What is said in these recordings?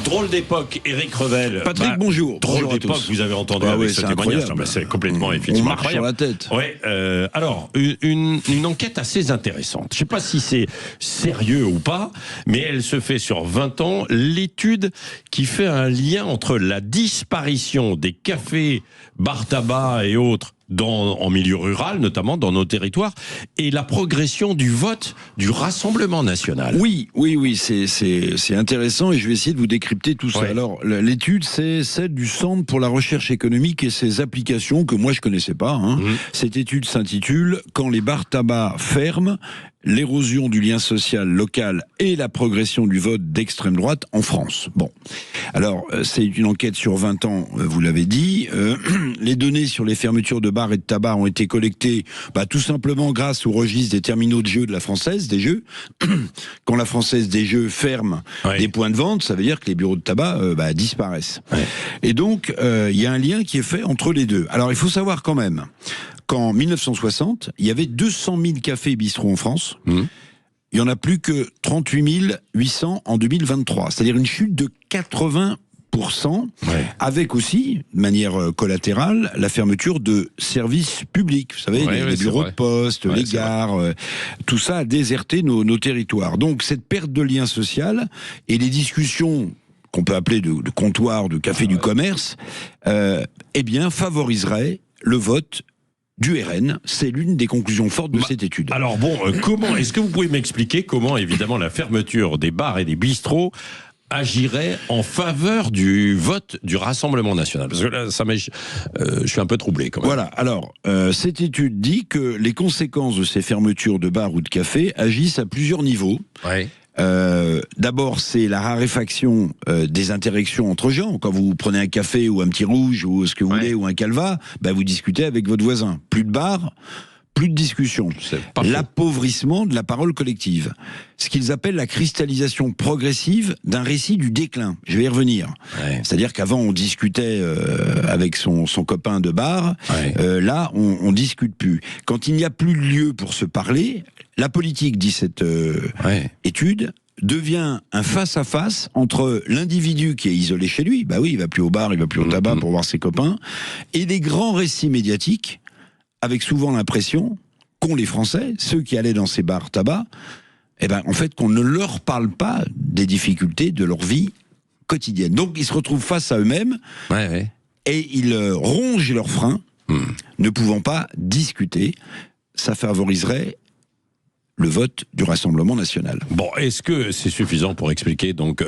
Drôle d'époque, Éric Revel. Patrick, bonjour. Drôle Bonjour d'époque, vous avez entendu avec ce témoignage. C'est complètement effectivement On marche incroyable. sur la tête. Ouais, alors, une enquête assez intéressante. Je ne sais pas si c'est sérieux ou pas, mais elle se fait sur 20 ans. L'étude qui fait un lien entre la disparition des cafés, bars tabac et autres en milieu rural, notamment dans nos territoires, et la progression du vote du Rassemblement national. Oui, c'est intéressant et je vais essayer de vous décrypter tout ça. Ouais. Alors, l'étude, c'est celle du Centre pour la recherche économique et ses applications que moi je connaissais pas. Cette étude s'intitule « Quand les bars tabac ferment, l'érosion du lien social local et la progression du vote d'extrême droite en France ». Bon, alors c'est une enquête sur 20 ans, vous l'avez dit. Les données sur les fermetures de bars et de tabac ont été collectées tout simplement grâce au registre des terminaux de jeux de la Française des Jeux. Quand la Française des Jeux ferme des points de vente, ça veut dire que les bureaux de tabac disparaissent. Ouais. Et donc, il y a un lien qui est fait entre les deux. Alors, il faut savoir quand même qu'en 1960, il y avait 200 000 cafés et bistrots en France. Il n'y en a plus que 38 800 en 2023. C'est-à-dire une chute de 80%, avec aussi, de manière collatérale, la fermeture de services publics. Vous savez, les bureaux de poste, les gares, tout ça a déserté nos territoires. Donc cette perte de lien social et les discussions qu'on peut appeler de comptoir, de café du commerce, favoriseraient le vote du RN. C'est l'une des conclusions fortes de cette étude. Alors bon, comment est-ce que vous pouvez m'expliquer comment, évidemment, la fermeture des bars et des bistrots agirait en faveur du vote du Rassemblement national? Parce que là, je suis un peu troublé quand même. Voilà, alors, cette étude dit que les conséquences de ces fermetures de bars ou de cafés agissent à plusieurs niveaux. Ouais. D'abord, c'est la raréfaction des interactions entre gens. Quand vous prenez un café ou un petit rouge ou ce que vous voulez, ou un calva, vous discutez avec votre voisin. Plus de bars, plus de discussion. L'appauvrissement de la parole collective. Ce qu'ils appellent la cristallisation progressive d'un récit du déclin. Je vais y revenir. Ouais. C'est-à-dire qu'avant, on discutait avec son copain de bar. Ouais. Là, on discute plus. Quand il n'y a plus de lieu pour se parler, la politique, dit cette étude, devient un face-à-face entre l'individu qui est isolé chez lui, il va plus au bar, il va plus au tabac pour voir ses copains, et les grands récits médiatiques, avec souvent l'impression qu'ont les Français, ceux qui allaient dans ces bars tabac, en fait, qu'on ne leur parle pas des difficultés de leur vie quotidienne. Donc, ils se retrouvent face à eux-mêmes et ils rongent leurs freins, ne pouvant pas discuter. Ça favoriserait le vote du Rassemblement national. Bon, est-ce que c'est suffisant pour expliquer donc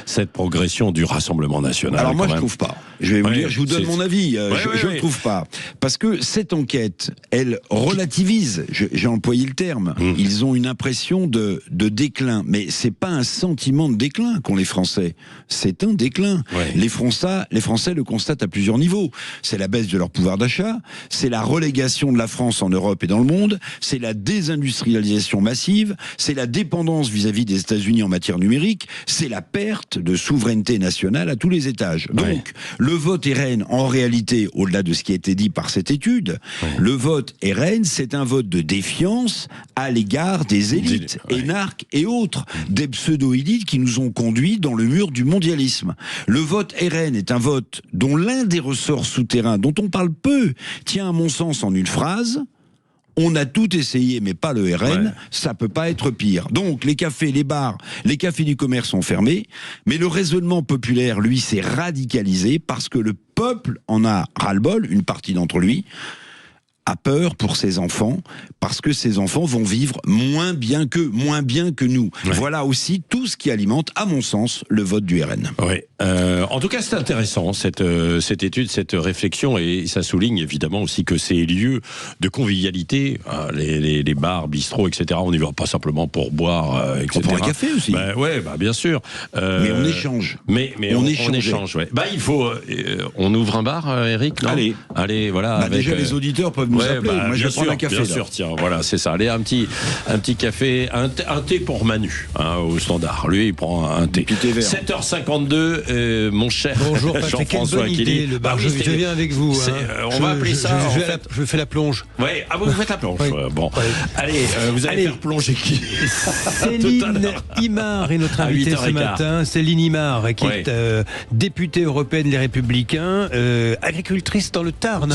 cette progression du Rassemblement national? Alors moi, je trouve pas. Je vais vous dire, je vous donne mon avis. Je ne trouve pas. Parce que cette enquête, elle relativise, j'ai employé le terme, ils ont une impression de déclin. Mais c'est pas un sentiment de déclin qu'ont les Français. C'est un déclin. Les Français le constatent à plusieurs niveaux. C'est la baisse de leur pouvoir d'achat, c'est la relégation de la France en Europe et dans le monde, c'est la désindustrialisation massive, c'est la dépendance vis-à-vis des États-Unis en matière numérique, c'est la perte de souveraineté nationale à tous les étages. Donc, le vote RN, en réalité, au-delà de ce qui a été dit par cette étude, le vote RN, c'est un vote de défiance à l'égard des élites, énarques et autres, des pseudo-élites qui nous ont conduits dans le mur du mondialisme. Le vote RN est un vote dont l'un des ressorts souterrains, dont on parle peu, tient à mon sens en une phrase: on a tout essayé, mais pas le RN, ça peut pas être pire. Donc, les cafés, les bars, les cafés du commerce sont fermés, mais le raisonnement populaire, lui, s'est radicalisé parce que le peuple en a ras-le-bol, une partie d'entre lui, a peur pour ses enfants, parce que ses enfants vont vivre moins bien que nous. Voilà aussi tout ce qui alimente, à mon sens, le vote du RN. En tout cas, c'est intéressant, cette étude, cette réflexion, et ça souligne évidemment aussi que ces lieux de convivialité, les bars, bistrots, etc., on n'y va pas simplement pour boire, etc. On prend un café aussi. Bien sûr. Mais on échange. Mais on échange, il faut... on ouvre un bar, Eric, non? Allez, voilà. Déjà, les auditeurs peuvent nous appeler. Moi, je vais prendre un café. Bien sûr, tiens, voilà, c'est ça. Allez, un petit café, un thé pour Manu, au standard. Lui, il prend un thé. 7h52, mon cher Jean-François Killy. Le bar, je viens avec vous. On va appeler ça. Je fais la plonge. Oui, vous faites la plonge. Bon, allez, vous allez faire plonger qui? Céline Imard est notre invitée ce matin. Céline Imard, qui est députée européenne des Républicains, agricultrice dans le Tarn,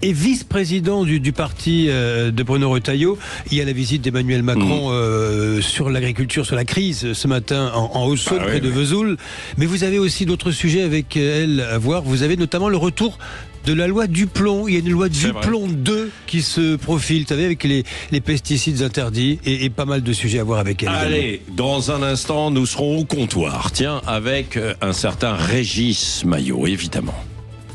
et vice-président du parti de Bruno Retailleau. Il y a la visite d'Emmanuel Macron sur l'agriculture, sur la crise ce matin en Haute-Saône, près de Vesoul. Mais vous avez aussi d'autres sujets avec elle à voir. Vous avez notamment le retour de la loi Duplon. Il y a une loi Duplon 2 qui se profile, vous savez, avec les pesticides interdits et pas mal de sujets à voir avec elle. Allez, dans un instant, nous serons au comptoir. Tiens, avec un certain Régis Maillot, évidemment.